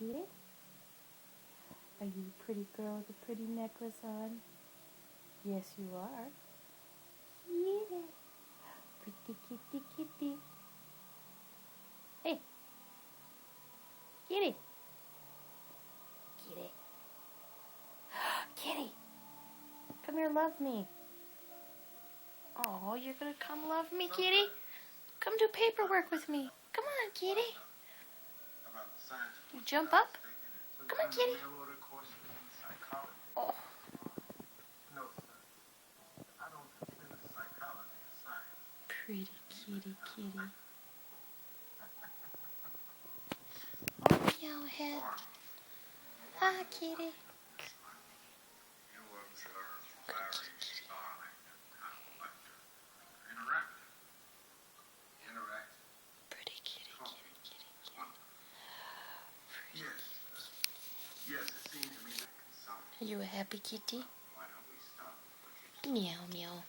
kitty? Are you a pretty girl with a pretty necklace on? Yes, you are. Kitty. Pretty kitty kitty. Hey. Kitty. Kitty. Kitty. Come here, love me. Oh, you're gonna come love me, kitty? Come do paperwork with me. Come on, kitty. You jump up? Come on, kitty. Oh. Pretty kitty, kitty. Oh, Meowhead. Hi, kitty. Pretty kitty, kitty, kitty, kitty. Are you a happy kitty? Meow, meow.